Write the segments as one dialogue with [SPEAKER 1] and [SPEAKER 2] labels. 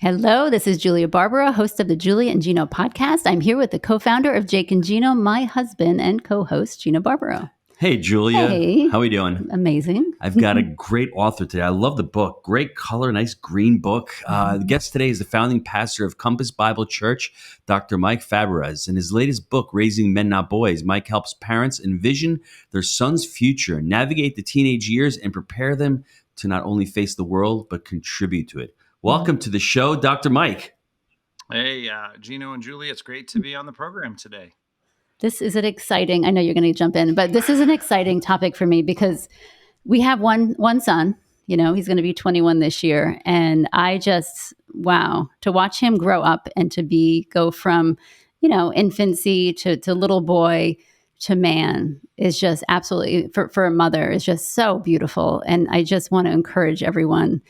[SPEAKER 1] Hello, this is Julia Barbaro, host of the Julia and Gino podcast. I'm here with the co-founder of Jake and Gino, my husband and co-host, Gino Barbaro.
[SPEAKER 2] Hey, Julia.
[SPEAKER 1] Hey.
[SPEAKER 2] How are we doing?
[SPEAKER 1] Amazing.
[SPEAKER 2] I've got a great author today. I love the book. Great color, nice green book. The guest today is the founding pastor of Compass Bible Church, Dr. Mike Fabarez. In his latest book, Raising Men Not Boys, Mike helps parents envision their son's future, navigate the teenage years, and prepare them to not only face the world, but contribute to it. Welcome to the show, Dr. Mike.
[SPEAKER 3] Hey, Gino and Julie, it's great to be on the program today.
[SPEAKER 1] This is an exciting, I know you're going to jump in, but this is an exciting topic for me because we have one son, he's going to be 21 this year. And I just, wow, to watch him grow up and to go from, infancy to little boy to man is just absolutely, for a mother, is just so beautiful. And I just want to encourage everyone,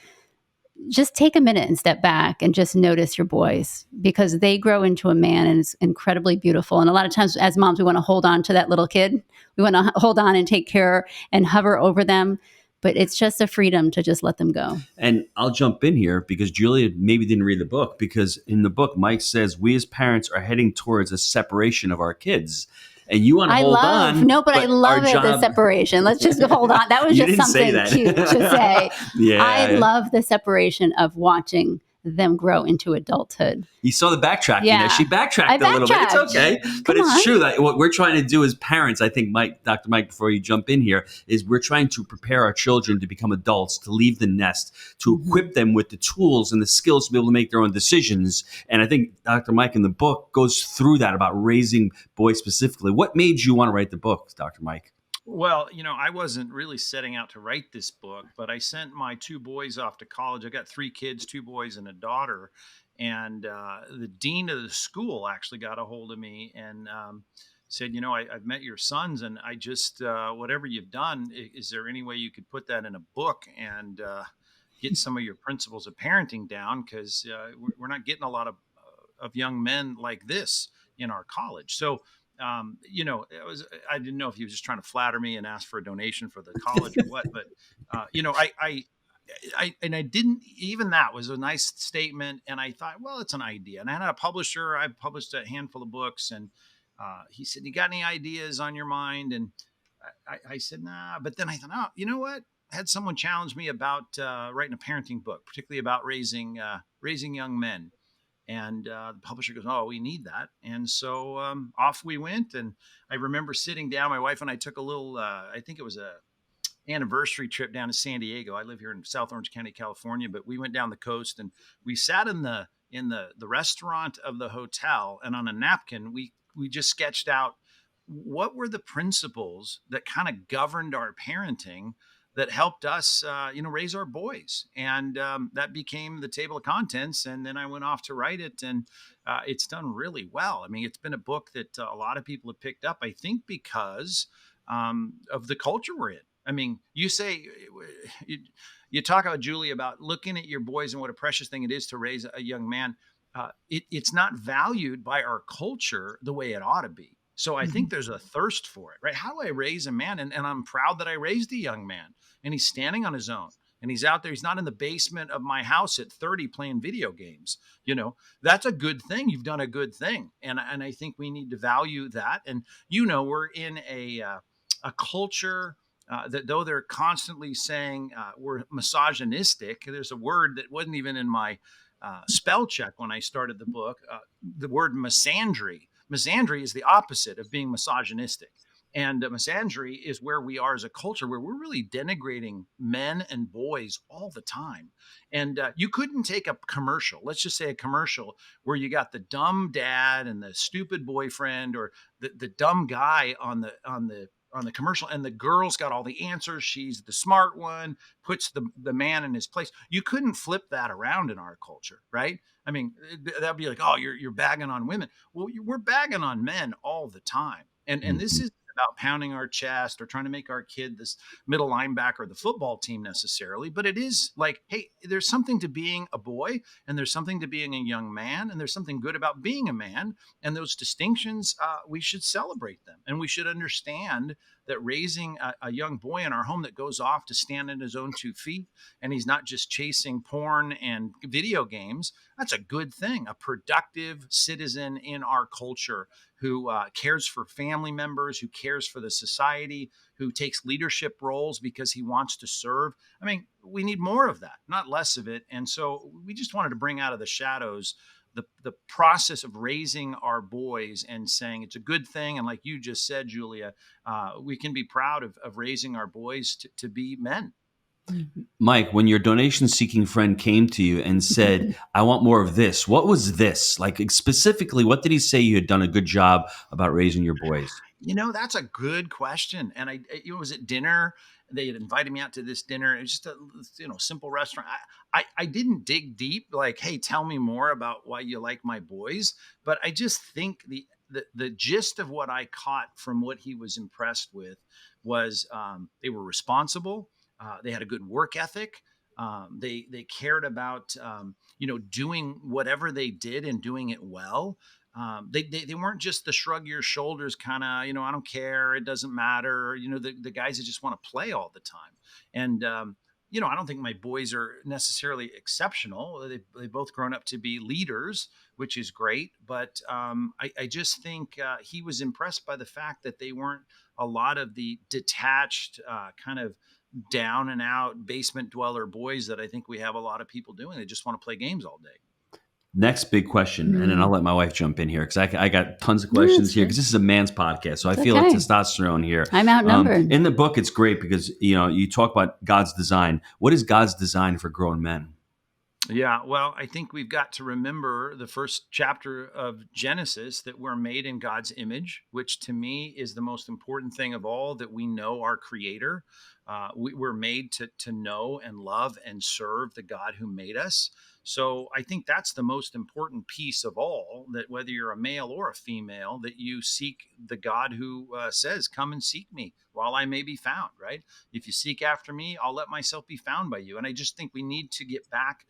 [SPEAKER 1] just take a minute and step back and just notice your boys, because they grow into a man and it's incredibly beautiful. And a lot of times as moms, we want to hold on to that little kid. We want to hold on and take care and hover over them. But it's just a freedom to just let them go.
[SPEAKER 2] And I'll jump in here because Julia maybe didn't read the book, because in the book, Mike says we as parents are heading towards a separation of our kids. And you want to hold on.
[SPEAKER 1] No, but I love it, the separation. Let's just hold on. That was just something cute to say.
[SPEAKER 2] Yeah.
[SPEAKER 1] I love the separation of watching them grow into adulthood.
[SPEAKER 2] You saw the backtracking.
[SPEAKER 1] Yeah.
[SPEAKER 2] She backtracked a little bit. It's okay. But it's true that what we're trying to do as parents, I think, Dr. Mike, before you jump in here, is we're trying to prepare our children to become adults, to leave the nest, to equip them with the tools and the skills to be able to make their own decisions. And I think Dr. Mike in the book goes through that about raising boys specifically. What made you want to write the book, Dr. Mike?
[SPEAKER 3] Well, I wasn't really setting out to write this book, but I sent my two boys off to college. I got three kids, two boys and a daughter. And the dean of the school actually got a hold of me and said, I've met your sons and I just, whatever you've done, is there any way you could put that in a book and get some of your principles of parenting down? Because we're not getting a lot of young men like this in our college. So I didn't know if he was just trying to flatter me and ask for a donation for the college or what, but I didn't, even that was a nice statement. And I thought, well, it's an idea. And I had a publisher, I published a handful of books and he said, you got any ideas on your mind? And I said, nah, but then I thought, oh, you know what? I had someone challenge me about writing a parenting book, particularly about raising young men. And the publisher goes, oh, we need that. And so off we went. And I remember sitting down, my wife and I took a little, I think it was a anniversary trip down to San Diego. I live here in South Orange County, California, but we went down the coast and we sat in the restaurant of the hotel. And on a napkin, we just sketched out what were the principles that kind of governed our parenting that helped us, raise our boys. And that became the table of contents. And then I went off to write it and it's done really well. I mean, it's been a book that a lot of people have picked up, I think, because of the culture we're in. I mean, you say, you talk about, Julie, about looking at your boys and what a precious thing it is to raise a young man. It's not valued by our culture the way it ought to be. So I think there's a thirst for it, right? How do I raise a man? And I'm proud that I raised a young man and he's standing on his own and he's out there. He's not in the basement of my house at 30 playing video games. That's a good thing. You've done a good thing. And I think we need to value that. And, we're in a culture that though they're constantly saying we're misogynistic, there's a word that wasn't even in my spell check when I started the book, the word misandry. Misandry is the opposite of being misogynistic. And misandry is where we are as a culture where we're really denigrating men and boys all the time. And you couldn't take a commercial, let's just say a commercial where you got the dumb dad and the stupid boyfriend or the dumb guy on the commercial and the girl's got all the answers. She's the smart one, puts the man in his place. You couldn't flip that around in our culture, right? I mean, that'd be like, oh, you're bagging on women. Well, we're bagging on men all the time. And this is about pounding our chest or trying to make our kid this middle linebacker of the football team necessarily. But it is like, hey, there's something to being a boy and there's something to being a young man and there's something good about being a man. And those distinctions, we should celebrate them and we should understand that raising a young boy in our home that goes off to stand on his own 2 feet, and he's not just chasing porn and video games, that's a good thing. A productive citizen in our culture who cares for family members, who cares for the society, who takes leadership roles because he wants to serve. I mean, we need more of that, not less of it. And so we just wanted to bring out of the shadows the process of raising our boys and saying it's a good thing. And like you just said, Julia, we can be proud of raising our boys to be men.
[SPEAKER 2] Mike, when your donation seeking friend came to you and said, I want more of this, what was this? Like specifically, what did he say you had done a good job about raising your boys?
[SPEAKER 3] That's a good question. And it was at dinner. They had invited me out to this dinner. It was just a simple restaurant. I didn't dig deep, like, hey, tell me more about why you like my boys. But I just think the gist of what I caught from what he was impressed with was they were responsible. They had a good work ethic. They cared about doing whatever they did and doing it well. They weren't just the shrug your shoulders kind of, I don't care, it doesn't matter, the guys that just want to play all the time. And I don't think my boys are necessarily exceptional. They both grown up to be leaders, which is great. But I just think he was impressed by the fact that they weren't a lot of the detached kind of down and out basement dweller boys that I think we have a lot of people doing. They just want to play games all day.
[SPEAKER 2] Next big question, and then I'll let my wife jump in here because I got tons of questions here because this is a man's podcast, so I feel like testosterone here.
[SPEAKER 1] I'm outnumbered.
[SPEAKER 2] In the book, it's great because you talk about God's design. What is God's design for grown men?
[SPEAKER 3] Yeah, well, I think we've got to remember the first chapter of Genesis, that we're made in God's image, which to me is the most important thing of all, that we know our Creator. We're made to know and love and serve the God who made us. So I think that's the most important piece of all, that whether you're a male or a female, that you seek the God who says, come and seek me while I may be found, right? If you seek after me, I'll let myself be found by you. And I just think we need to get back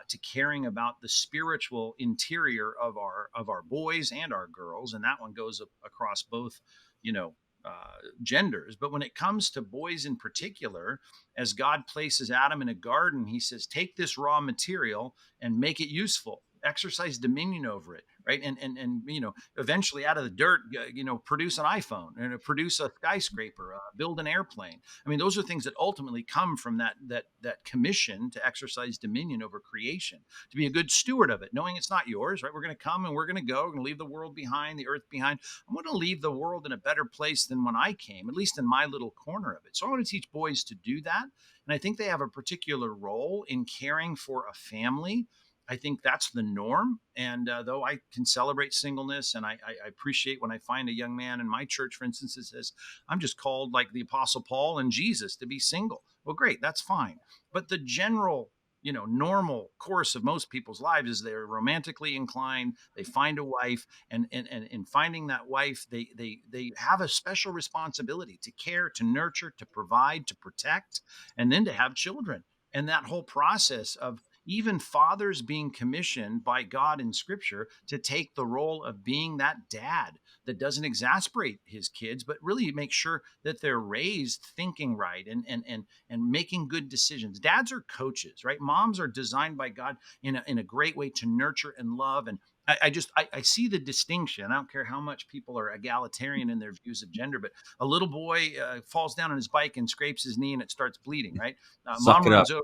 [SPEAKER 3] to caring about the spiritual interior of our boys and our girls, and that one goes across both, genders. But when it comes to boys in particular, as God places Adam in a garden, he says, take this raw material and make it useful. Exercise dominion over it, right? And eventually out of the dirt, produce an iPhone and produce a skyscraper, build an airplane. I mean, those are things that ultimately come from that commission to exercise dominion over creation, to be a good steward of it, knowing it's not yours, right? We're going to come and we're going to go. We're going to leave the world behind, the earth behind. I want to leave the world in a better place than when I came, at least in my little corner of it. So I want to teach boys to do that. And I think they have a particular role in caring for a family. I think that's the norm. And though I can celebrate singleness, and I appreciate when I find a young man in my church, for instance, that says, I'm just called like the Apostle Paul and Jesus to be single. Well, great, that's fine. But the general, normal course of most people's lives is they're romantically inclined. They find a wife, and in finding that wife, they have a special responsibility to care, to nurture, to provide, to protect, and then to have children. And that whole process of even fathers being commissioned by God in scripture to take the role of being that dad that doesn't exasperate his kids, but really make sure that they're raised thinking right and making good decisions. Dads are coaches, right? Moms are designed by God in a great way to nurture and love. And I see the distinction. I don't care how much people are egalitarian in their views of gender, but a little boy falls down on his bike and scrapes his knee and it starts bleeding, right? Mom runs over,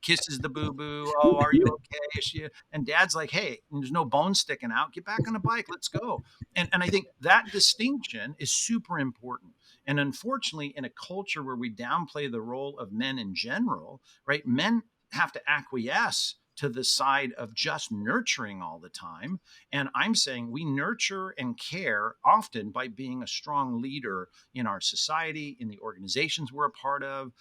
[SPEAKER 3] kisses the boo-boo. Oh, are you okay? And dad's like, hey, there's no bone sticking out. Get back on the bike. Let's go. And I think that distinction is super important. And unfortunately, in a culture where we downplay the role of men in general, right? Men have to acquiesce to the side of just nurturing all the time. And I'm saying we nurture and care often by being a strong leader in our society, in the organizations we're a part of,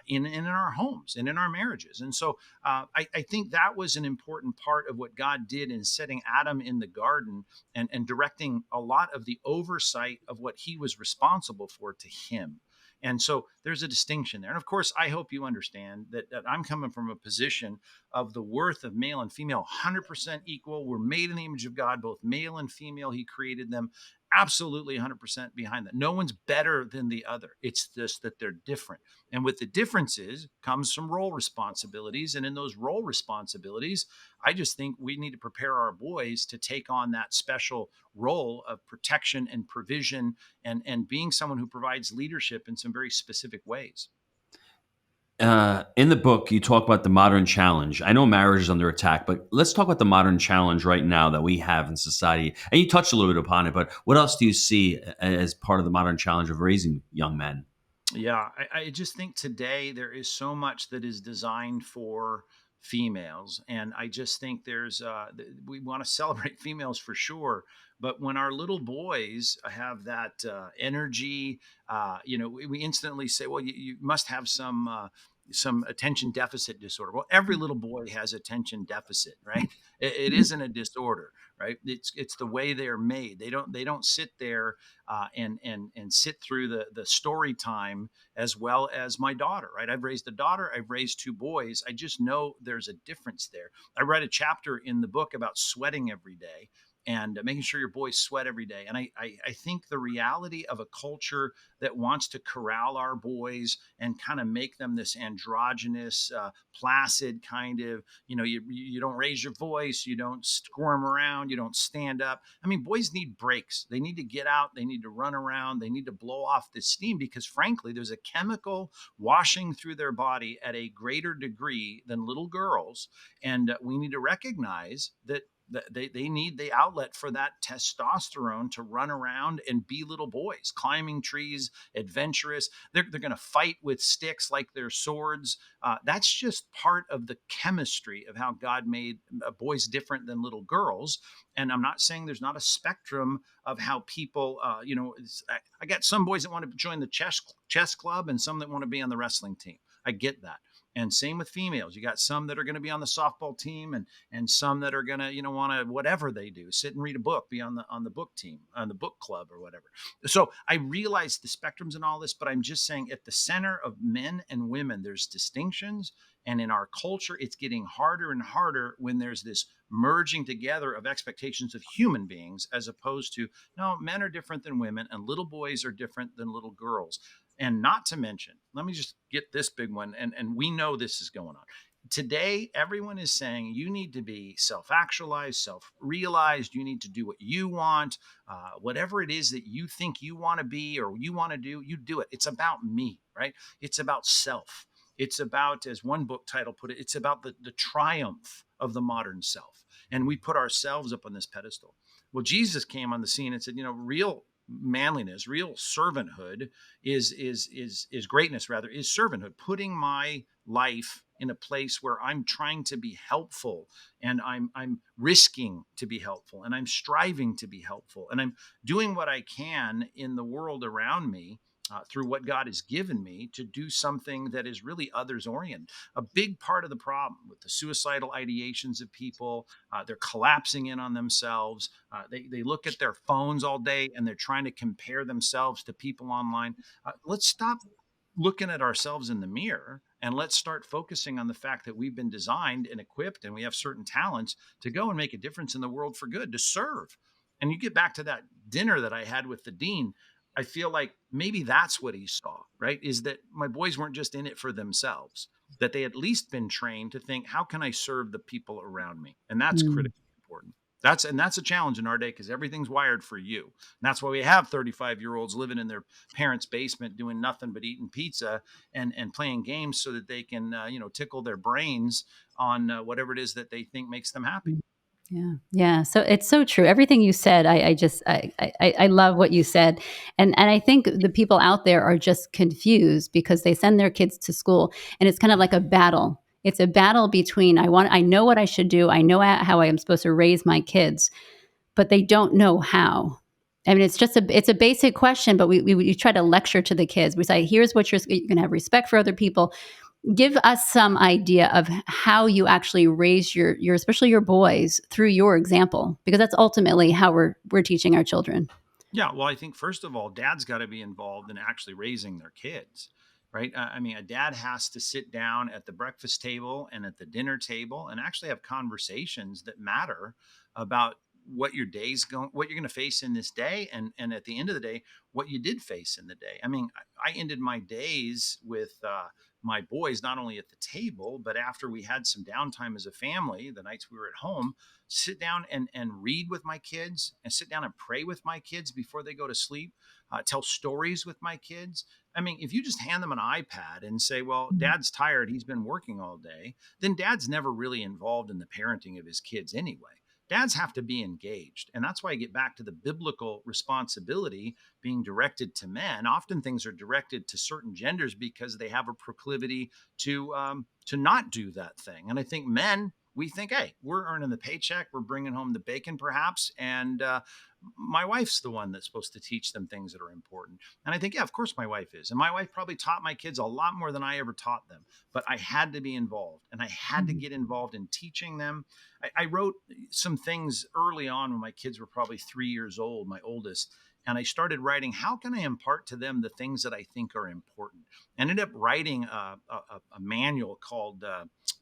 [SPEAKER 3] in our homes and in our marriages. And so I think that was an important part of what God did in setting Adam in the garden and directing a lot of the oversight of what he was responsible for to him. And so there's a distinction there. And of course, I hope you understand that I'm coming from a position of the worth of male and female, 100% equal. We're made in the image of God, both male and female. He created them. absolutely 100% behind that. No one's better than the other. It's just that they're different. And with the differences comes some role responsibilities. And in those role responsibilities, I just think we need to prepare our boys to take on that special role of protection and provision, and being someone who provides leadership in some very specific ways.
[SPEAKER 2] In the book, you talk about the modern challenge. I know marriage is under attack, but let's talk about the modern challenge right now that we have in society. And you touched a little bit upon it, but what else do you see as part of the modern challenge of raising young men?
[SPEAKER 3] Yeah, I just think today there is so much that is designed for females, and I just think we want to celebrate females for sure. But when our little boys have that energy, we instantly say, "Well, you must have some attention deficit disorder." Well, every little boy has attention deficit, right? It isn't a disorder, right? It's the way they're made. They don't sit there and sit through the story time as well as my daughter, right? I've raised a daughter, I've raised two boys. I just know there's a difference there. I read a chapter in the book about sweating every day and making sure your boys sweat every day. And I think the reality of a culture that wants to corral our boys and kind of make them this androgynous, placid kind of, you don't raise your voice, you don't squirm around, you don't stand up. I mean, boys need breaks. They need to get out, they need to run around, they need to blow off this steam, because frankly, there's a chemical washing through their body at a greater degree than little girls. And we need to recognize that they need the outlet for that testosterone to run around and be little boys, climbing trees, adventurous. They're going to fight with sticks like they're swords. That's just part of the chemistry of how God made boys different than little girls. And I'm not saying there's not a spectrum of how people, I got some boys that want to join the chess club and some that want to be on the wrestling team. I get that. And same with females. You got some that are going to be on the softball team, and some that are going to, want to, whatever they do, sit and read a book, be on the book team, on the book club or whatever. So I realize the spectrums and all this, but I'm just saying at the center of men and women, there's distinctions. And in our culture, it's getting harder and harder when there's this merging together of expectations of human beings, as opposed to, no, men are different than women and little boys are different than little girls. And not to mention, let me just get this big one, and we know this is going on. Today, everyone is saying you need to be self actualized, self realized. You need to do what you want, whatever it is that you think you want to be or you want to do, you do it. It's about me, right? It's about self. It's about, as one book title put it, it's about the triumph of the modern self. And we put ourselves up on this pedestal. Well, Jesus came on the scene and said, real manliness, real servanthood is greatness, rather, is servanthood, putting my life in a place where I'm trying to be helpful, and I'm risking to be helpful, and I'm striving to be helpful, and I'm doing what I can in the world around me, through what God has given me, to do something that is really others oriented. A big part of the problem with the suicidal ideations of people, they're collapsing in on themselves. They look at their phones all day and they're trying to compare themselves to people online. Let's stop looking at ourselves in the mirror, and let's start focusing on the fact that we've been designed and equipped and we have certain talents to go and make a difference in the world for good, to serve. And you get back to that dinner that I had with the dean. I feel like maybe that's what he saw, right? Is that my boys weren't just in it for themselves, that they at least been trained to think, how can I serve the people around me? And that's
[SPEAKER 1] Mm.
[SPEAKER 3] critically important. That's a challenge in our day, because everything's wired for you. And that's why we have 35-year-olds living in their parents' basement doing nothing but eating pizza and playing games so that they can tickle their brains on whatever it is that they think makes them happy.
[SPEAKER 1] Yeah. Yeah. So it's so true. Everything you said, I love what you said. And I think the people out there are just confused because they send their kids to school and it's kind of like a battle. It's a battle between I know what I should do. I know how I am supposed to raise my kids, but they don't know how. I mean, it's a basic question, but we try to lecture to the kids. We say, here's what you're going to have respect for other people. Give us some idea of how you actually raise your especially your boys through your example, because that's ultimately how we're teaching our children.
[SPEAKER 3] Yeah, well, I think first of all, dad's got to be involved in actually raising their kids, right? I mean, a dad has to sit down at the breakfast table and at the dinner table and actually have conversations that matter about what your day's going, what you're going to face in this day, and at the end of the day, what you did face in the day. I mean, I ended my days with my boys not only at the table, but after we had some downtime as a family, the nights we were at home, sit down and read with my kids, and sit down and pray with my kids before they go to sleep, tell stories with my kids. I mean, if you just hand them an iPad and say, well, dad's tired, he's been working all day, then dad's never really involved in the parenting of his kids anyway. Dads have to be engaged. And that's why I get back to the biblical responsibility being directed to men. Often things are directed to certain genders because they have a proclivity to not do that thing. And I think men, we think, hey, we're earning the paycheck, we're bringing home the bacon, perhaps, and my wife's the one that's supposed to teach them things that are important. And I think, yeah, of course my wife is. And my wife probably taught my kids a lot more than I ever taught them. But I had to be involved, and I had to get involved in teaching them. I wrote some things early on when my kids were probably 3 years old, my oldest. And I started writing, how can I impart to them the things that I think are important? I ended up writing a manual called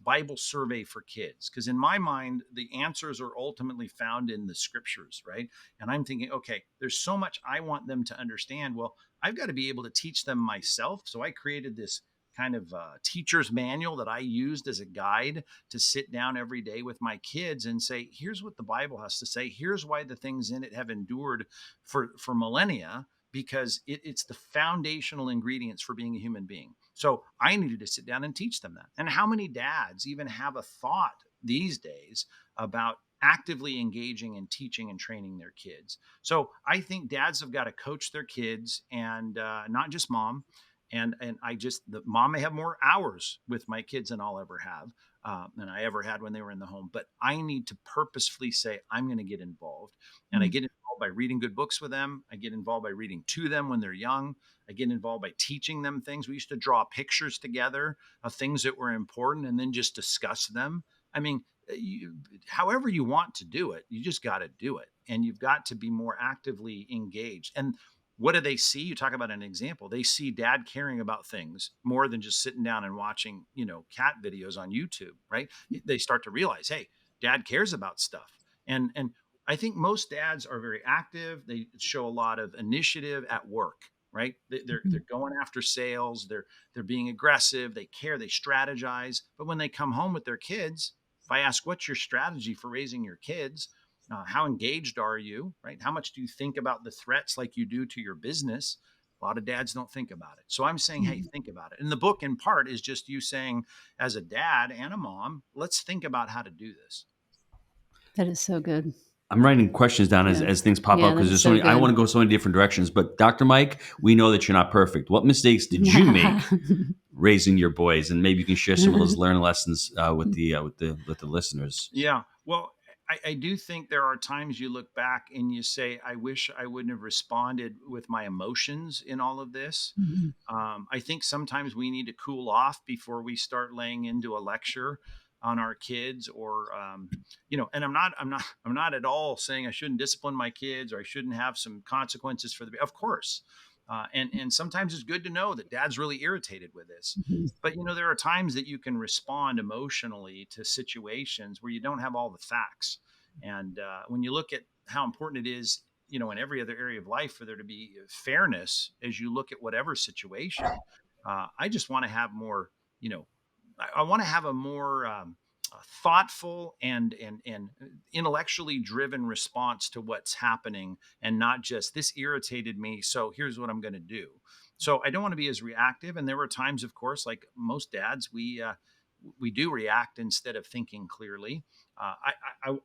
[SPEAKER 3] Bible Survey for Kids. Because in my mind, the answers are ultimately found in the scriptures, right? And I'm thinking, okay, there's so much I want them to understand. Well, I've got to be able to teach them myself. So I created this kind of teacher's manual that I used as a guide to sit down every day with my kids and say, here's what the Bible has to say. Here's why the things in it have endured for millennia, because it's the foundational ingredients for being a human being. So I needed to sit down and teach them that. And how many dads even have a thought these days about actively engaging and teaching and training their kids? So I think dads have got to coach their kids, and not just mom. And I just, the mom may have more hours with my kids than I'll ever have, than I ever had when they were in the home. But I need to purposefully say, I'm going to get involved. And I get involved by reading good books with them. I get involved by reading to them when they're young. I get involved by teaching them things. We used to draw pictures together of things that were important and then just discuss them. I mean, however you want to do it, you just got to do it. And you've got to be more actively engaged. And what do they see? You talk about an example. They see dad caring about things more than just sitting down and watching, cat videos on YouTube, right? They start to realize, hey, dad cares about stuff. And I think most dads are very active. They show a lot of initiative at work, right? They're going after sales. They're being aggressive. They care. They strategize. But when they come home with their kids, if I ask, what's your strategy for raising your kids? How engaged are you, right? How much do you think about the threats like you do to your business? A lot of dads don't think about it. So I'm saying, hey, think about it. And the book in part is just you saying, as a dad and a mom, let's think about how to do this.
[SPEAKER 1] That is so good.
[SPEAKER 2] I'm writing questions down as things pop up, because there's so many. I want to go so many different directions. But Dr. Mike, we know that you're not perfect. What mistakes did you make raising your boys? And maybe you can share some of those learning lessons with the listeners.
[SPEAKER 3] Yeah. Well, I do think there are times you look back and you say, I wish I wouldn't have responded with my emotions in all of this. I think sometimes we need to cool off before we start laying into a lecture on our kids, or and I'm not at all saying I shouldn't discipline my kids or I shouldn't have some consequences for of course. And sometimes it's good to know that dad's really irritated with this. But, there are times that you can respond emotionally to situations where you don't have all the facts. And when you look at how important it is, in every other area of life for there to be fairness as you look at whatever situation, I just want to have more, I want to have a more thoughtful and intellectually driven response to what's happening, and not just this irritated me, so here's what I'm going to do. So I don't want to be as reactive. And there were times, of course, like most dads, we do react instead of thinking clearly.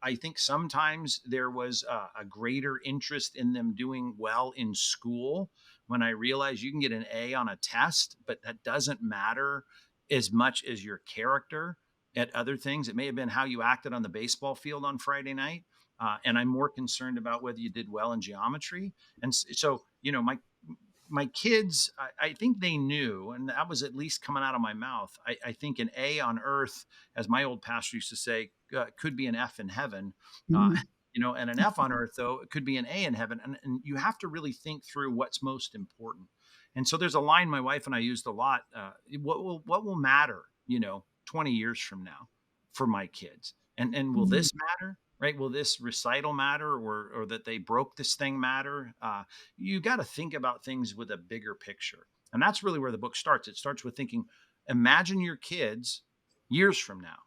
[SPEAKER 3] I think sometimes there was a greater interest in them doing well in school, when I realized you can get an A on a test, but that doesn't matter as much as your character at other things. It may have been how you acted on the baseball field on Friday night. And I'm more concerned about whether you did well in geometry. And so, my kids, I think they knew, and that was at least coming out of my mouth. I think an A on earth, as my old pastor used to say, could be an F in heaven. And an F on earth, though, it could be an A in heaven. And you have to really think through what's most important. And so there's a line my wife and I used a lot. What will matter, 20 years from now for my kids? And will this matter? right? Will this recital matter, or that they broke this thing matter? You got to think about things with a bigger picture. And that's really where the book starts. It starts with thinking, imagine your kids years from now,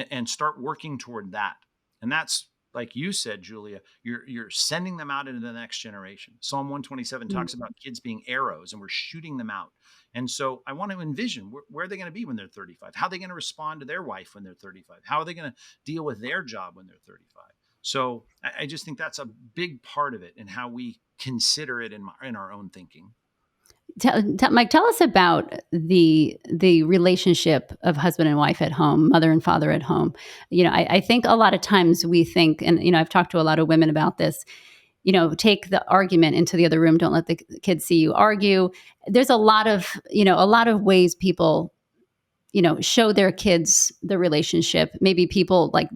[SPEAKER 3] and start working toward that. And that's, like you said, Julia, you're sending them out into the next generation. Psalm 127 talks about kids being arrows, and we're shooting them out. And so I want to envision where are they going to be when they're 35? How are they going to respond to their wife when they're 35? How are they going to deal with their job when they're 35? So I just think that's a big part of it, and how we consider it in our own thinking.
[SPEAKER 1] Mike, tell us about the relationship of husband and wife at home, mother and father at home. I think a lot of times we think, and I've talked to a lot of women about this. Take the argument into the other room. Don't let the kids see you argue. There's a lot of ways people, show their kids the relationship. Maybe people like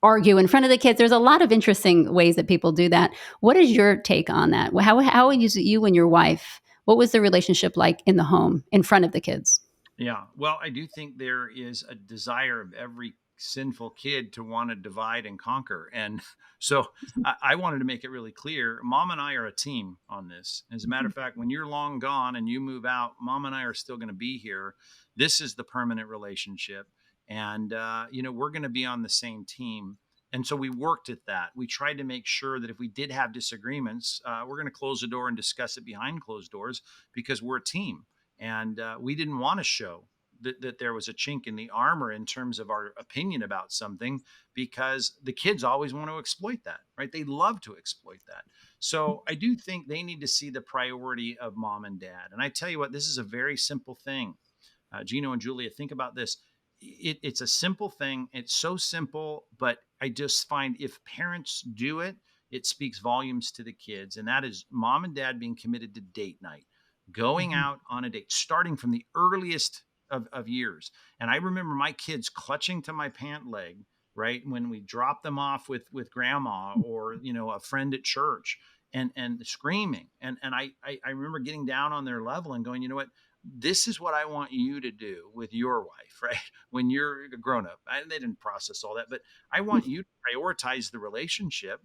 [SPEAKER 1] argue in front of the kids. There's a lot of interesting ways that people do that. What is your take on that? How is you and your wife? What was the relationship like in the home in front of the kids?
[SPEAKER 3] Yeah. Well, I do think there is a desire of every sinful kid to want to divide and conquer. And so I wanted to make it really clear. Mom and I are a team on this. As a matter of fact, when you're long gone and you move out, Mom and I are still going to be here. This is the permanent relationship. And, we're going to be on the same team. And so we worked at that. We tried to make sure that if we did have disagreements, we're going to close the door and discuss it behind closed doors, because we're a team. And we didn't want to show that there was a chink in the armor in terms of our opinion about something, because the kids always want to exploit that, right? They love to exploit that. So I do think they need to see the priority of mom and dad. And I tell you what, this is a very simple thing. Gino and Julia, think about this. It's a simple thing. It's so simple, but I just find if parents do it, it speaks volumes to the kids. And that is mom and dad being committed to date night, going
[SPEAKER 1] Mhm.
[SPEAKER 3] out on a date, starting from the earliest of years. And I remember my kids clutching to my pant leg, right, when we dropped them off with grandma, or a friend at church, and screaming. And I remember getting down on their level and going, you know what? This is what I want you to do with your wife, right? When you're a grown up. They didn't process all that, but I want you to prioritize the relationship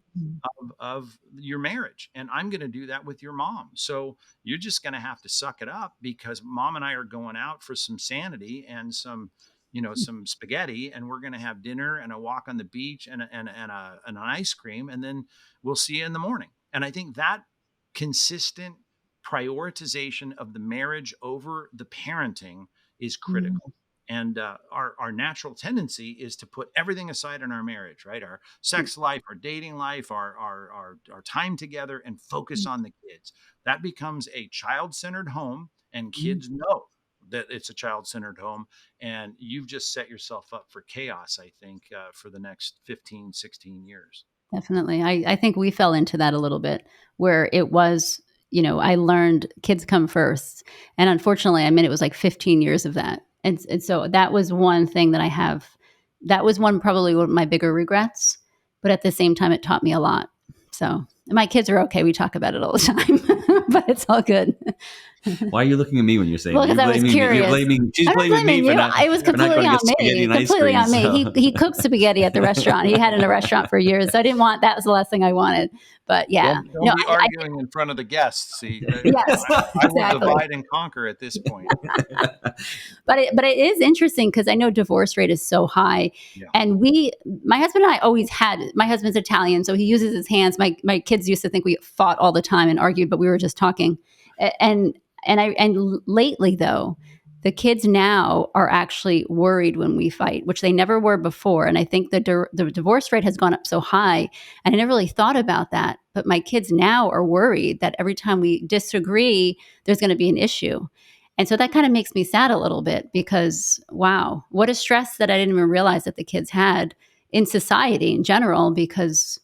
[SPEAKER 3] of your marriage. And I'm going to do that with your mom. So you're just going to have to suck it up, because mom and I are going out for some sanity and some spaghetti, and we're going to have dinner and a walk on the beach, and an ice cream. And then we'll see you in the morning. And I think that consistent prioritization of the marriage over the parenting is
[SPEAKER 1] Mhm.
[SPEAKER 3] critical. And our natural tendency is to put everything aside in our marriage, right? Our sex life, our dating life, our time together, and focus on the kids. That becomes a child-centered home, and
[SPEAKER 1] Mhm.
[SPEAKER 3] kids know that it's a child-centered home. And you've just set yourself up for chaos, I think, for the next 15, 16 years.
[SPEAKER 1] Definitely. I think we fell into that a little bit where it was, I learned kids come first. And unfortunately, it was like 15 years of that. And so that was one thing that that was probably one of my bigger regrets. But at the same time, it taught me a lot. So my kids are okay. We talk about it all the time, but it's all good.
[SPEAKER 2] Why are you looking at me when you're saying
[SPEAKER 1] Well,
[SPEAKER 2] that?
[SPEAKER 1] because
[SPEAKER 2] You're
[SPEAKER 1] I was
[SPEAKER 2] blaming me. You're
[SPEAKER 1] curious.
[SPEAKER 2] blaming. She's
[SPEAKER 1] I'm not
[SPEAKER 2] blaming me
[SPEAKER 1] blaming
[SPEAKER 2] for
[SPEAKER 1] you.
[SPEAKER 2] not
[SPEAKER 1] It was
[SPEAKER 2] for not
[SPEAKER 1] completely
[SPEAKER 2] going to
[SPEAKER 1] on
[SPEAKER 2] get spaghetti
[SPEAKER 1] me.
[SPEAKER 2] and ice
[SPEAKER 1] Completely
[SPEAKER 2] cream.
[SPEAKER 1] on me.
[SPEAKER 2] So.
[SPEAKER 1] He cooked spaghetti at the restaurant. He had it in a restaurant for years. So I didn't want that was the last thing I wanted. But yeah,
[SPEAKER 3] Don't be arguing in front of the guests. See,
[SPEAKER 1] yes,
[SPEAKER 3] I will
[SPEAKER 1] exactly.
[SPEAKER 3] divide and conquer at this point.
[SPEAKER 1] But it is interesting because I know divorce rate is so high,
[SPEAKER 3] Yeah.
[SPEAKER 1] and my husband and I always had. My husband's Italian, so he uses his hands. My kids used to think we fought all the time and argued, but we were just talking. And lately though, the kids now are actually worried when we fight, which they never were before. And I think the divorce rate has gone up so high, and I never really thought about that. But my kids now are worried that every time we disagree, there's going to be an issue. And so that kind of makes me sad a little bit because, wow, what a stress that I didn't even realize that the kids had in society in general. Because,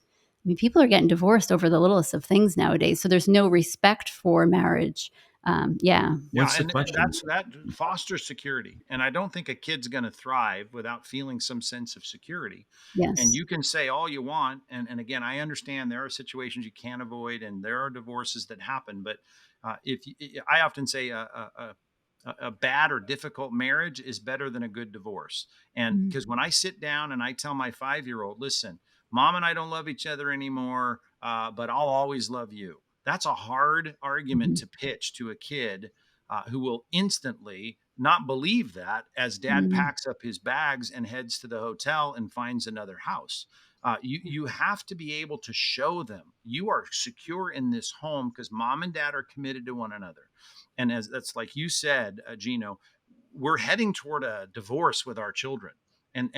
[SPEAKER 1] people are getting divorced over the littlest of things nowadays. So there's no respect for marriage. Yeah.
[SPEAKER 3] Yeah,
[SPEAKER 2] What's the
[SPEAKER 3] and
[SPEAKER 2] question?
[SPEAKER 3] that fosters security. And I don't think a kid's going to thrive without feeling some sense of security. And
[SPEAKER 1] Yes.
[SPEAKER 3] you can say all you want, and again, I understand there are situations you can't avoid, and there are divorces that happen. But I often say a bad or difficult marriage is better than a good divorce. And
[SPEAKER 1] Mm.
[SPEAKER 3] because when I sit down and I tell my 5-year old, listen, Mom and I don't love each other anymore, but I'll always love you. That's a hard argument to pitch to a kid who will instantly not believe that as dad
[SPEAKER 1] Mm-hmm.
[SPEAKER 3] packs up his bags and heads to the hotel and finds another house. You have to be able to show them you are secure in this home because mom and dad are committed to one another. And as that's like you said, Gino, we're heading toward a divorce with our children, and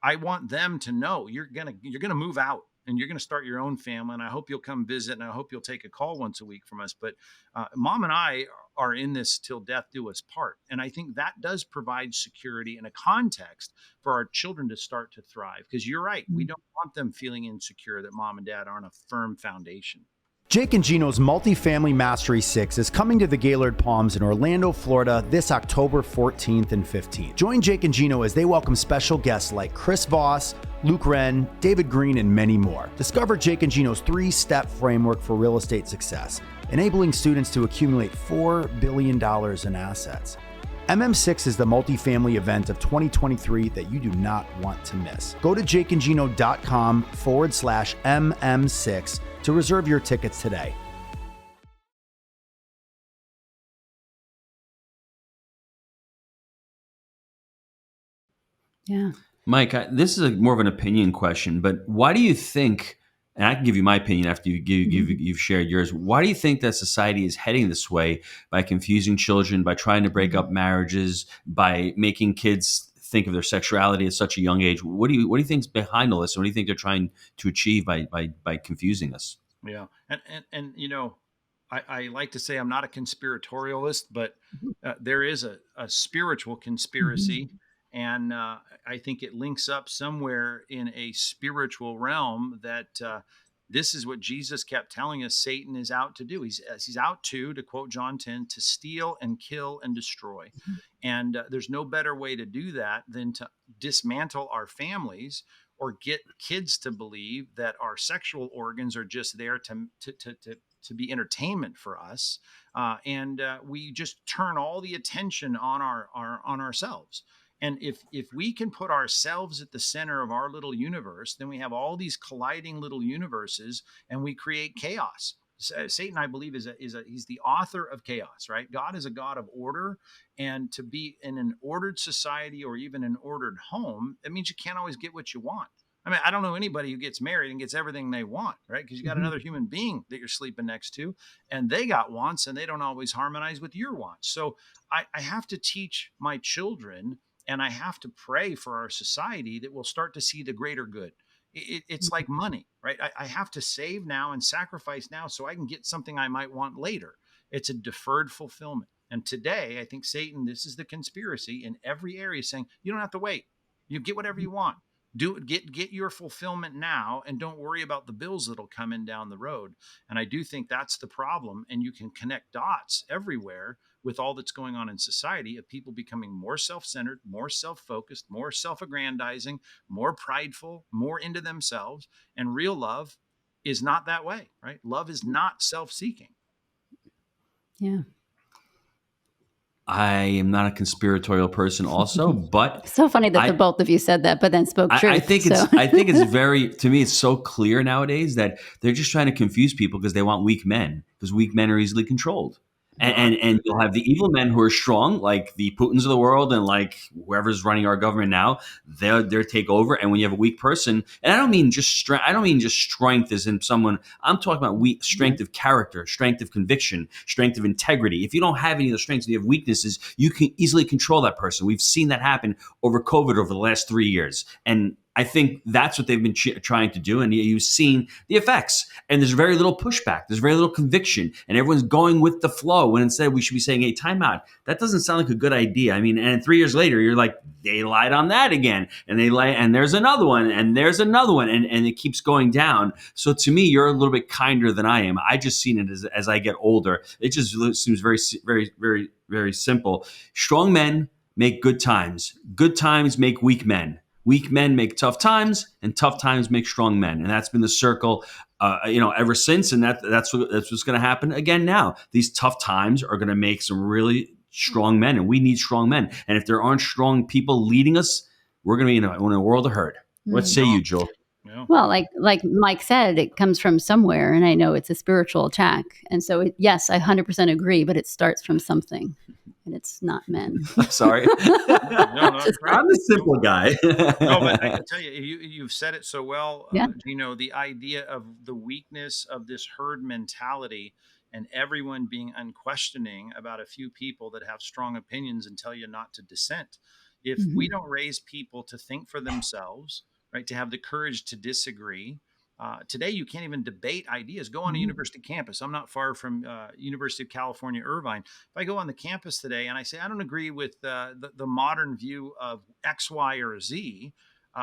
[SPEAKER 3] I want them to know you're gonna move out and you're gonna start your own family. And I hope you'll come visit, and I hope you'll take a call once a week from us. But mom and I are in this till death do us part, and I think that does provide security and a context for our children to start to thrive. Because you're right, we don't want them feeling insecure that mom and dad aren't a firm foundation.
[SPEAKER 4] Jake and Gino's Multifamily Mastery 6 is coming to the Gaylord Palms in Orlando, Florida this October 14th and 15th. Join Jake and Gino as they welcome special guests like Chris Voss, Luke Wren, David Green, and many more. Discover Jake and Gino's 3-step framework for real estate success, enabling students to accumulate $4 billion in assets. MM6 is the multifamily event of 2023 that you do not want to miss. Go to jakeandgino.com/MM6 to reserve your tickets today.
[SPEAKER 1] Yeah.
[SPEAKER 2] Mike, this is more of an opinion question, but why do you think, and I can give you my opinion after you've shared yours, why do you think that society is heading this way by confusing children, by trying to break up marriages, by making kids think of their sexuality at such a young age? What do you think is behind all this? What do you think they're trying to achieve by confusing us?
[SPEAKER 3] Yeah, and I like to say I'm not a conspiratorialist, but there is a spiritual conspiracy, and I think it links up somewhere in a spiritual realm that this is what Jesus kept telling us Satan is out to do. He's out to quote John 10, to steal and kill and destroy. And there's no better way to do that than to dismantle our families or get kids to believe that our sexual organs are just there to be entertainment for us, and we just turn all the attention on on ourselves. And if we can put ourselves at the center of our little universe, then we have all these colliding little universes, and we create chaos. Satan, I believe, he's the author of chaos, right? God is a God of order, and to be in an ordered society or even an ordered home, it means you can't always get what you want. I mean, I don't know anybody who gets married and gets everything they want, right? Because you got another human being that you're sleeping next to, and they got wants, and they don't always harmonize with your wants. So I have to teach my children, and I have to pray for our society that we'll start to see the greater good. It's like money, right? I have to save now and sacrifice now so I can get something I might want later. It's a deferred fulfillment. And today, I think Satan, this is the conspiracy in every area, saying you don't have to wait. You get whatever you want. Get your fulfillment now, and don't worry about the bills that'll come in down the road. And I do think that's the problem. And you can connect dots everywhere with all that's going on in society of people becoming more self-centered, more self-focused, more self-aggrandizing, more prideful, more into themselves. And real love is not that way, right? Love is not self-seeking.
[SPEAKER 1] Yeah.
[SPEAKER 2] I am not a conspiratorial person also, but
[SPEAKER 1] So funny that the both of you said that, but then spoke truth.
[SPEAKER 2] I think it's very, to me, it's so clear nowadays that they're just trying to confuse people because they want weak men, because weak men are easily controlled. And you'll have the evil men who are strong, like the Putins of the world and like whoever's running our government now, they'll take over. And when you have a weak person, and I don't mean just strength, as in someone, I'm talking about strength of character, strength of conviction, strength of integrity. If you don't have any of the strengths and you have weaknesses, you can easily control that person. We've seen that happen over COVID over the last 3 years. And I think that's what they've been trying to do. And you've seen the effects. And there's very little pushback. There's very little conviction. And everyone's going with the flow when instead we should be saying, hey, time out. That doesn't sound like a good idea. I mean, and 3 years later, you're like, they lied on that again. And and there's another one. And there's another one. And it keeps going down. So to me, you're a little bit kinder than I am. I just seen it as I get older. It just seems very, very, very, very simple. Strong men make good times. Good times make weak men. Weak men make tough times, and tough times make strong men, and that's been the circle, ever since. And that's what's going to happen again now. These tough times are going to make some really strong men, and we need strong men. And if there aren't strong people leading us, we're going to be in a world of hurt. What say you, Joel?
[SPEAKER 3] Yeah.
[SPEAKER 1] Well, like Mike said, it comes from somewhere, and I know it's a spiritual attack. And so, yes, I 100% agree, but it starts from something, and it's not men.
[SPEAKER 2] Sorry.
[SPEAKER 3] No, no, that's
[SPEAKER 1] Just
[SPEAKER 3] right.
[SPEAKER 2] I'm the
[SPEAKER 3] No,
[SPEAKER 2] simple guy.
[SPEAKER 3] no, but I tell you, you've said it so well,
[SPEAKER 1] yeah.
[SPEAKER 3] the idea of the weakness of this herd mentality and everyone being unquestioning about a few people that have strong opinions and tell you not to dissent. If we
[SPEAKER 1] Mhm.
[SPEAKER 3] don't raise people to think for themselves, right, to have the courage to disagree. Today, you can't even debate ideas. Go on a
[SPEAKER 1] Mhm.
[SPEAKER 3] university campus. I'm not far from University of California, Irvine. If I go on the campus today and I say I don't agree with the modern view of X, Y, or Z,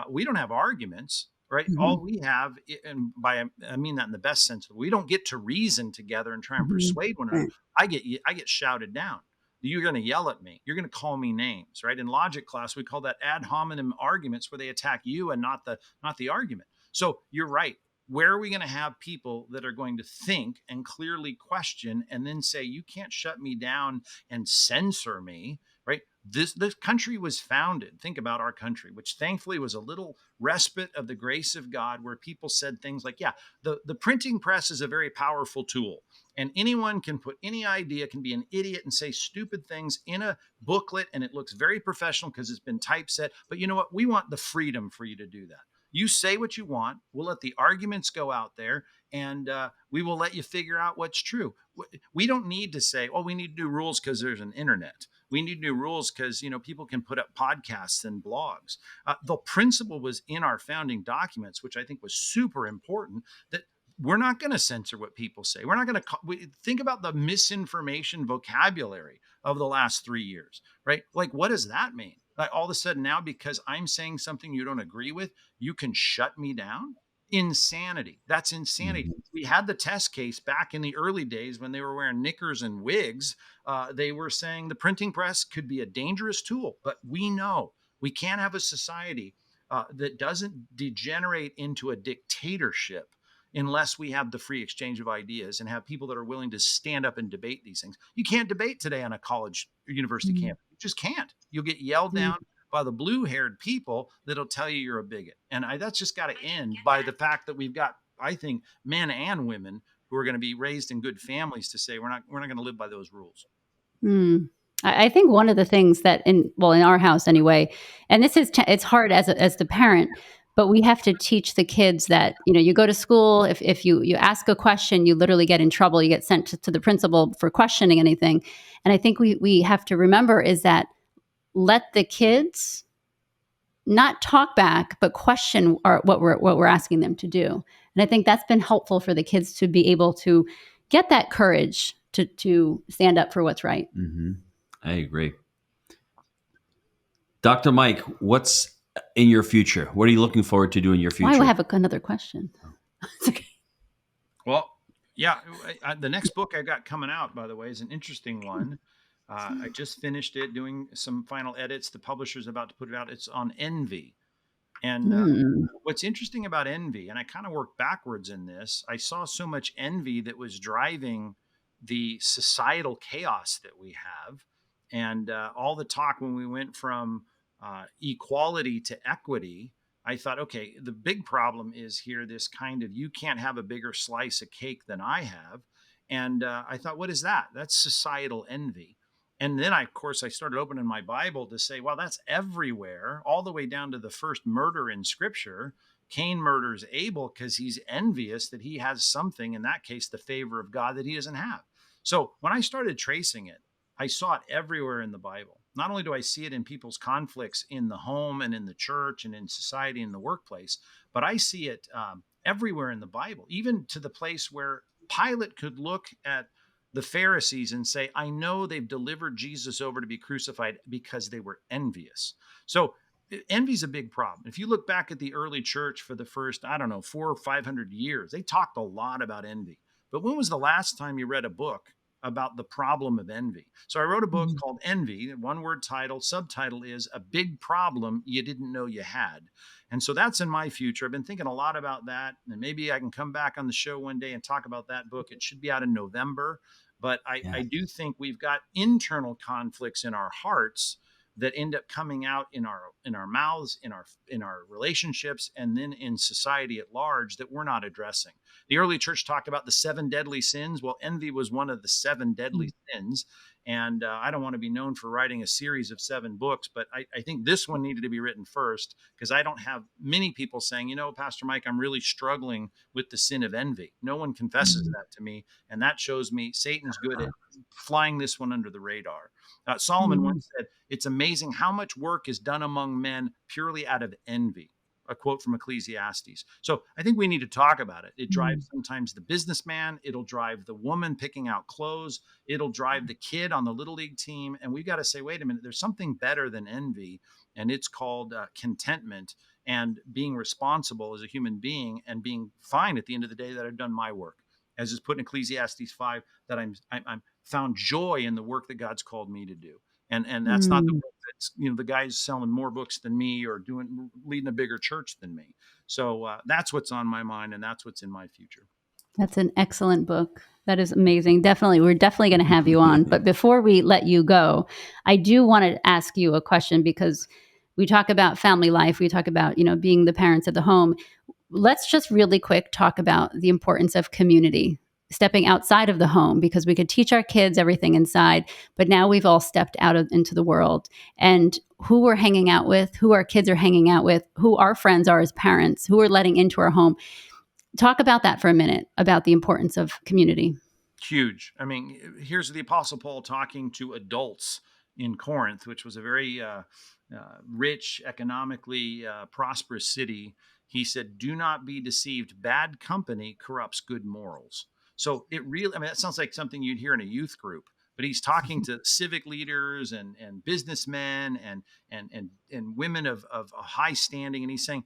[SPEAKER 3] we don't have arguments, right?
[SPEAKER 1] Mhm.
[SPEAKER 3] All we have, and I mean that in the best sense, we don't get to reason together and try and
[SPEAKER 1] Mhm.
[SPEAKER 3] persuade one another.
[SPEAKER 1] Right.
[SPEAKER 3] I get shouted down. You're going to yell at me. You're going to call me names, right? In logic class, we call that ad hominem arguments, where they attack you and not the argument. So you're right. Where are we going to have people that are going to think and clearly question and then say, you can't shut me down and censor me, right? This country was founded. Think about our country, which thankfully was a little respite of the grace of God, where people said things like, yeah, the printing press is a very powerful tool. And anyone can put any idea, can be an idiot and say stupid things in a booklet, and it looks very professional because it's been typeset. But you know what? We want the freedom for you to do that. You say what you want. We'll let the arguments go out there, and we will let you figure out what's true. We don't need to say, "Oh, we need new rules because there's an internet." We need new rules because people can put up podcasts and blogs. The principle was in our founding documents, which I think was super important. That we're not going to censor what people say. We're not going to think about the misinformation vocabulary of the last 3 years, right? Like, what does that mean? Like, all of a sudden now, because I'm saying something you don't agree with, you can shut me down? Insanity. That's insanity.
[SPEAKER 2] Mhm.
[SPEAKER 3] We had the test case back in the early days when they were wearing knickers and wigs. They were saying the printing press could be a dangerous tool, but we know we can't have a society that doesn't degenerate into a dictatorship unless we have the free exchange of ideas and have people that are willing to stand up and debate these things. You can't debate today on a college or university
[SPEAKER 1] Mhm.
[SPEAKER 3] campus. You just can't. You'll get yelled
[SPEAKER 1] Mhm.
[SPEAKER 3] down by the blue-haired people that'll tell you you're a bigot. And that's just got to end by the fact that we've got, I think, men and women who are going to be raised in good families to say we're not going to live by those rules.
[SPEAKER 1] Mm. I think one of the things that in our house anyway, and this is it's hard as the parent, but we have to teach the kids that you go to school, if you ask a question, you literally get in trouble. You get sent to the principal for questioning anything. And I think we have to remember is that let the kids not talk back, but question what we're asking them to do. And I think that's been helpful for the kids to be able to get that courage to stand up for what's right.
[SPEAKER 2] Mhm. I agree. Dr. Mike, what's in your future? What are you looking forward to do in your
[SPEAKER 1] Why do I
[SPEAKER 2] future?
[SPEAKER 1] have another question? It's okay.
[SPEAKER 3] Well, yeah, the next book I got coming out, by the way, is an interesting one. I just finished it, doing some final edits. The publisher's about to put it out. It's on envy. And
[SPEAKER 1] Hmm.
[SPEAKER 3] what's interesting about envy, and I kind of worked backwards in this, I saw so much envy that was driving the societal chaos that we have. And all the talk when we went from equality to equity, I thought, okay, the big problem is here this kind of you can't have a bigger slice of cake than I have. And I thought, what is that? That's societal envy. And then of course, I started opening my Bible to say, well, that's everywhere, all the way down to the first murder in Scripture. Cain murders Abel because he's envious that he has something, in that case, the favor of God that he doesn't have. So when I started tracing it, I saw it everywhere in the Bible. Not only do I see it in people's conflicts in the home and in the church and in society and the workplace, but I see it everywhere in the Bible, even to the place where Pilate could look at the Pharisees and say, I know they've delivered Jesus over to be crucified because they were envious. So envy is a big problem. If you look back at the early church for the first, I don't know, 400 or 500 years, they talked a lot about envy. But when was the last time you read a book about the problem of envy? So I wrote a book called Envy, one word title, subtitle is A Big Problem You Didn't Know You Had. And so that's in my future. I've been thinking a lot about that. And maybe I can come back on the show one day and talk about that book. It should be out in November. But I
[SPEAKER 2] Yeah.
[SPEAKER 3] do think we've got internal conflicts in our hearts that end up coming out in our mouths, in our relationships, and then in society at large that we're not addressing. The early church talked about the 7 deadly sins. Well, envy was one of the 7 deadly sins. And I don't want to be known for writing a series of 7 books, but I think this one needed to be written first, because I don't have many people saying, Pastor Mike, I'm really struggling with the sin of envy. No one confesses that to me. And that shows me Satan's good at flying this one under the radar. Solomon once said, it's amazing how much work is done among men purely out of envy. A quote from Ecclesiastes. So I think we need to talk about it. It drives sometimes the businessman. It'll drive the woman picking out clothes. It'll drive the kid on the little league team. And we've got to say, wait a minute, there's something better than envy. And it's called contentment and being responsible as a human being and being fine at the end of the day that I've done my work. As is put in Ecclesiastes 5, that I'm found joy in the work that God's called me to do. And that's not the work that's, the guy's selling more books than me or leading a bigger church than me. So that's what's on my mind, and that's what's in my future.
[SPEAKER 1] That's an excellent book. That is amazing. Definitely. We're definitely going to have you on. But before we let you go, I do want to ask you a question, because we talk about family life. We talk about, being the parents of the home. Let's just really quick talk about the importance of community, stepping outside of the home, because we could teach our kids everything inside, but now we've all stepped out into the world, and who we're hanging out with, who our kids are hanging out with, who our friends are as parents, who we're letting into our home. Talk about that for a minute, about the importance of community.
[SPEAKER 3] Huge. I mean, here's the Apostle Paul talking to adults in Corinth, which was a very rich, economically prosperous city. He said, do not be deceived. Bad company corrupts good morals. So it really, that sounds like something you'd hear in a youth group, but he's talking to civic leaders and businessmen and women of a high standing. And he's saying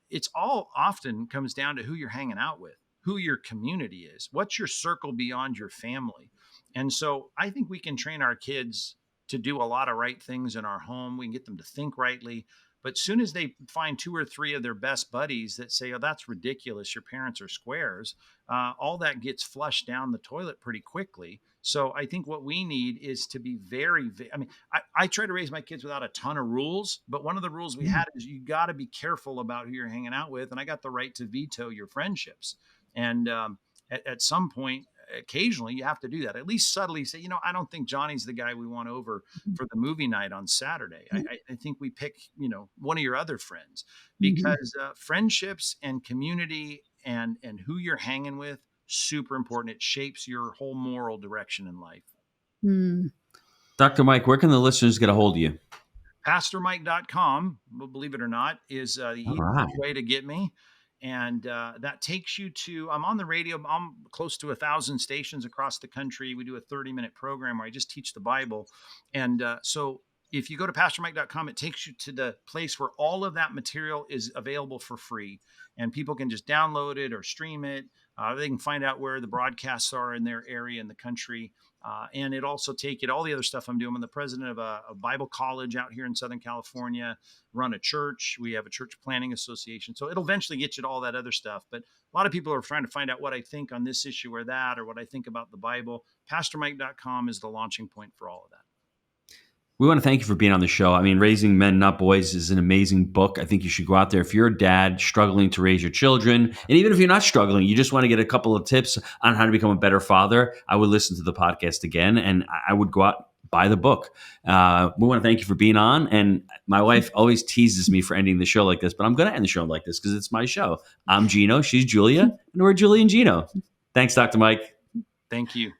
[SPEAKER 3] it's all often comes down to who you're hanging out with, who your community is, what's your circle beyond your family. And so I think we can train our kids to do a lot of right things in our home. We can get them to think rightly. But soon as they find 2 or 3 of their best buddies that say, oh, that's ridiculous, your parents are squares, all that gets flushed down the toilet pretty quickly. So I think what we need is to be I try to raise my kids without a ton of rules, but one of the rules we had is you got to be careful about who you're hanging out with. And I got the right to veto your friendships. And at some point, occasionally you have to do that. At least subtly say, I don't think Johnny's the guy we want over for the movie night on Saturday. I think we pick, one of your other friends, because friendships and community and who you're hanging with, super important. It shapes your whole moral direction in life.
[SPEAKER 2] Dr. Mike, where can the listeners get a hold of you?
[SPEAKER 3] PastorMike.com, believe it or not, is the easiest way to get me. And that takes you to, I'm on the radio. I'm close to 1,000 stations across the country. We do a 30-minute program where I just teach the Bible. And so if you go to PastorMike.com, it takes you to the place where all of that material is available for free. And people can just download it or stream it. They can find out where the broadcasts are in their area in the country. And it also take it all the other stuff I'm doing. I'm the president of a Bible college out here in Southern California, run a church. We have a church planning association. So it'll eventually get you to all that other stuff. But a lot of people are trying to find out what I think on this issue or that, or what I think about the Bible. PastorMike.com is the launching point for all of that.
[SPEAKER 2] We want to thank you for being on the show. I mean, Raising Men, Not Boys is an amazing book. I think you should go out there. If you're a dad struggling to raise your children, and even if you're not struggling, you just want to get a couple of tips on how to become a better father, I would listen to the podcast again, and I would go out, buy the book. We want to thank you for being on. And my wife always teases me for ending the show like this, but I'm going to end the show like this because it's my show. I'm Gino, she's Julia, and we're Julie and Gino. Thanks, Dr. Mike.
[SPEAKER 3] Thank you.